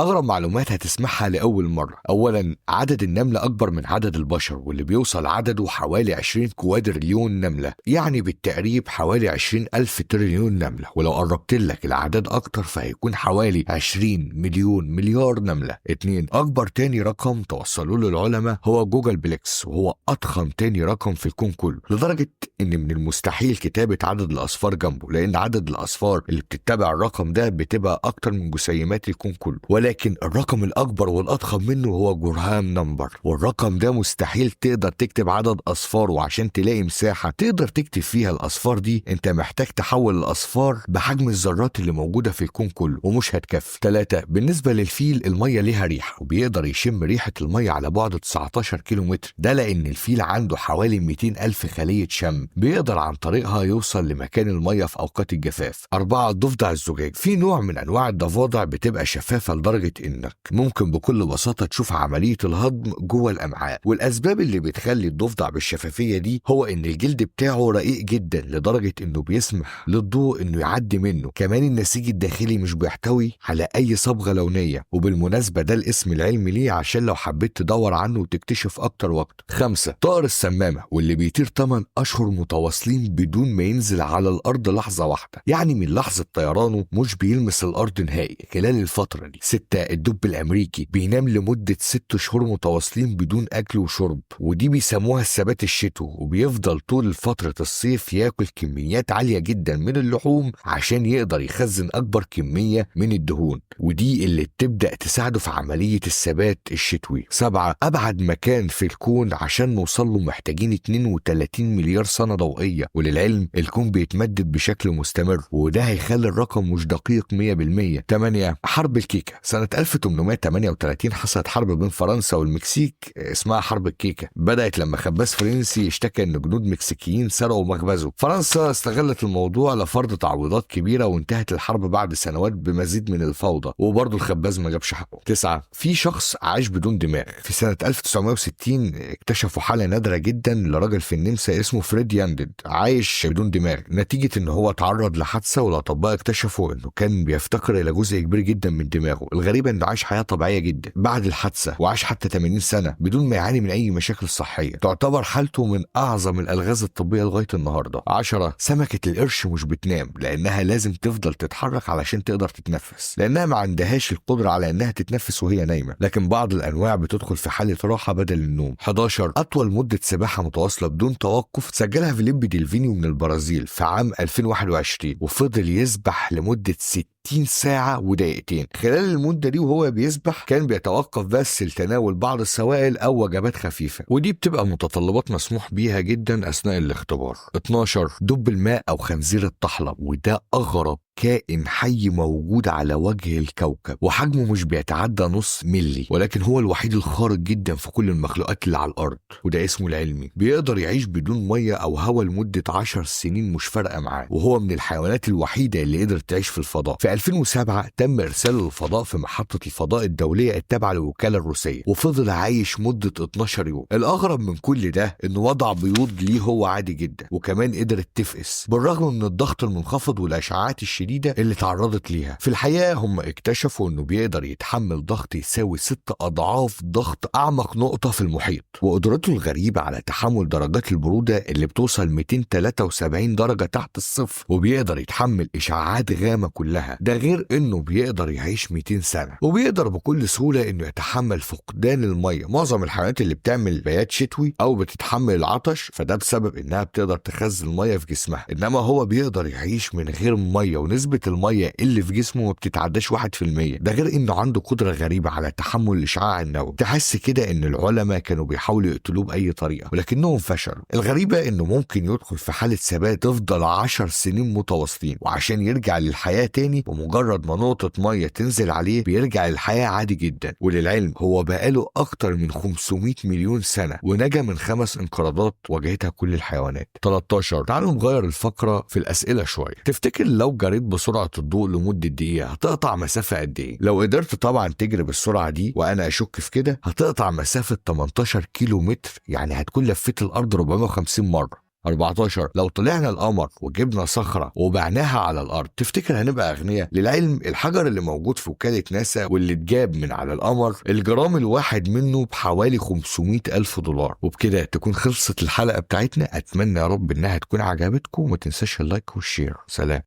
أغرب معلومات هتسمعها لأول مرة. أولا، عدد النملة أكبر من عدد البشر، واللي بيوصل عدده حوالي 20 كوادريليون نملة، يعني بالتقريب حوالي 20 ألف تريليون نملة. ولو قربت لك الأعداد أكتر فهيكون حوالي 20 مليون مليار نملة. اتنين، أكبر تاني رقم توصلوا له العلماء هو جوجل بليكس، وهو أضخم تاني رقم في الكون كله، لدرجة إن من المستحيل كتابة عدد الأصفار جنبه، لأن عدد الأصفار اللي بتتبع الرقم ده بتبقى أكتر من جسيمات الكون كله. ولكن الرقم الأكبر والأضخم منه هو جرهام نمبر، والرقم ده مستحيل تقدر تكتب عدد أصفار، وعشان تلاقي مساحة تقدر تكتب فيها الأصفار دي أنت محتاج تحول الأصفار بحجم الذرات اللي موجودة في الكون كله، ومش هتكفي. 3، بالنسبة للفيل المية ليها ريحة، وبيقدر يشم ريحة المية على بعد 19 كيلومتر، ده لأن الفيل عنده حوالي 200 ألف خلية شم بيقدر عن طريقها يوصل لمكان المية في أوقات الجفاف. 4، ضفدع الزجاج. في نوع من أنواع الضفادع بتبقى شفافة لدرجة إنك ممكن بكل بساطة تشوف عملية الهضم جوه الأمعاء، والأسباب اللي بتخلي الضفدع بالشفافية دي هو إن الجلد بتاعه رقيق جدا لدرجة إنه بيسمح للضوء إنه يعدي منه. كمان النسيج الداخلي مش بيحتوي على أي صبغة لونية، وبالمناسبة ده الاسم العلمي ليه عشان لو حبيت تدور عنه وتكتشف أكتر وأكتر. 5، طائر السمامة، واللي بيطير 8 أشهر متواصلين بدون ما ينزل على الأرض لحظة واحدة، يعني من لحظة طيرانه مش بيلمس الأرض نهائي خلال الفترة دي. 6، الدب الأمريكي، بينام لمدة 6 شهور متواصلين بدون أكل وشرب، ودي بيسموها الثبات الشتوي، وبيفضل طول فترة الصيف ياكل كميات عالية جدا من اللحوم عشان يقدر يخزن أكبر كمية من الدهون، ودي اللي بتبدأ تساعده في عملية الثبات الشتوي. 7، أبعد مكان في الكون عشان نوصل له محتاجين 32 مليار سنة ضوئية، وللعلم الكون بيتمدد بشكل مستمر، وده هيخلي الرقم مش دقيق 100%. 8، حرب الكيكة. سنة 1838 حصلت حرب بين فرنسا والمكسيك اسمها حرب الكيكة. بدأت لما خباز فرنسي اشتكى ان جنود مكسيكيين سرقوا مخبزه. فرنسا استغلت الموضوع لفرض تعويضات كبيرة، وانتهت الحرب بعد سنوات بمزيد من الفوضى، وبرضه الخباز ما جابش حقه. 9، في شخص عاش بدون دماغ. في سنة 1960 اكتشفوا حالة نادرة جدا لراجل في النمسا اسمه فريد ياندد عايش بدون دماغ، نتيجة ان هو تعرض لحادثة، والاطباء اكتشفوا انه كان بيفتقر الى جزء كبير جدا من دماغه. الغريب انه عاش حياة طبيعية جدا بعد الحادثة، وعاش حتى 80 سنة بدون ما يعاني من اي مشاكل صحية. تعتبر حالته من اعظم الالغاز الطبية لغاية النهاردة. 10، سمكة القرش مش بتنام، لانها لازم تفضل تتحرك علشان تقدر تتنفس، لانها ما عندهاش القدرة على انها تتنفس وهي نايمة، لكن بعض الانواع بتدخل في حالة راحة بدل النوم. 11، اطول مدة سباحة متواصلة بدون توقف سجلها فيليب ديلفينيو من البرازيل في عام 2021، وفضل يسبح لمدة 60 ساعة ودقيقتين. خلال المدة دي وهو بيسبح كان بيتوقف بس لتناول بعض السوائل أو وجبات خفيفة، ودي بتبقى متطلبات مسموح بيها جدا أثناء الاختبار. 12، دب الماء أو خنزير الطحلب، وده أغرب كائن حي موجود على وجه الكوكب، وحجمه مش بيتعدى نص ملي، ولكن هو الوحيد الخارق جدا في كل المخلوقات اللي على الأرض، وده اسمه العلمي. بيقدر يعيش بدون مية أو هواء لمدة 10 سنين مش فارقة معاه، وهو من الحيوانات الوحيدة اللي قدرت تعيش في الفضاء. في 2007 تم إرساله للفضاء في محطة الفضاء الدولية التابعة للوكالة الروسية، وفضل عايش مدة 12 يوم. الأغرب من كل ده إنه وضع بيوض ليه هو عادي جدا، وكمان قدرت تفقس بالرغم من الضغط المنخفض والأشعاعات الشديدة اللي تعرضت ليها. في الحقيقة هم اكتشفوا إنه بيقدر يتحمل ضغط يساوي 6 أضعاف ضغط أعمق نقطة في المحيط، وقدرته الغريبة على تحمل درجات البرودة اللي بتوصل 273 درجة تحت الصفر، وبيقدر يتحمل إشعاعات غامة كلها. ده غير إنه بيقدر يعيش 200 سنة، وبيقدر بكل سهولة إنه يتحمل فقدان المية. معظم الحيوانات اللي بتعمل بيات شتوي أو بتتحمل العطش فده بسبب إنها بتقدر تخزن المية في جسمها، إنما هو بيقدر يعيش من غير مية، ونسبة المية اللي في جسمه ما بتتعداش 1%. ده غير إنه عنده قدرة غريبة على تحمل الإشعاع النووي. تحس كده إن العلماء كانوا بيحاولوا يقتلوه بأي طريقة ولكنهم فشلوا. الغريبة إنه ممكن يدخل في حالة ثبات تفضل 10 سنين متواصلين، وعشان يرجع للحياة تاني بمجرد ما نقطة مية تنزل عليه بيرجع للحياة عادي جدا. وللعلم هو بقاله أكتر من 500 مليون سنة ونجا من 5 انقراضات واجهتها كل الحيوانات. 13، تعالوا نغير الفقرة في الأسئلة شوية. تفتكر لو جريت بسرعة الضوء لمدة دقيقة هتقطع مسافة قد إيه؟ لو قدرت طبعا تجري بالسرعة دي، وأنا أشك في كده، هتقطع مسافة 18 كيلو متر، يعني هتكون لفيت الأرض 450 مرة. 14. لو طلعنا القمر وجبنا صخرة وبعناها على الأرض تفتكر هنبقى أغنياء؟ للعلم الحجر اللي موجود في وكالة ناسا واللي اتجاب من على القمر الجرام الواحد منه بحوالي 500 ألف دولار. وبكده تكون خلصت الحلقة بتاعتنا. أتمنى يا رب إنها تكون عجبتكم، وما تنساش اللايك والشير. سلام.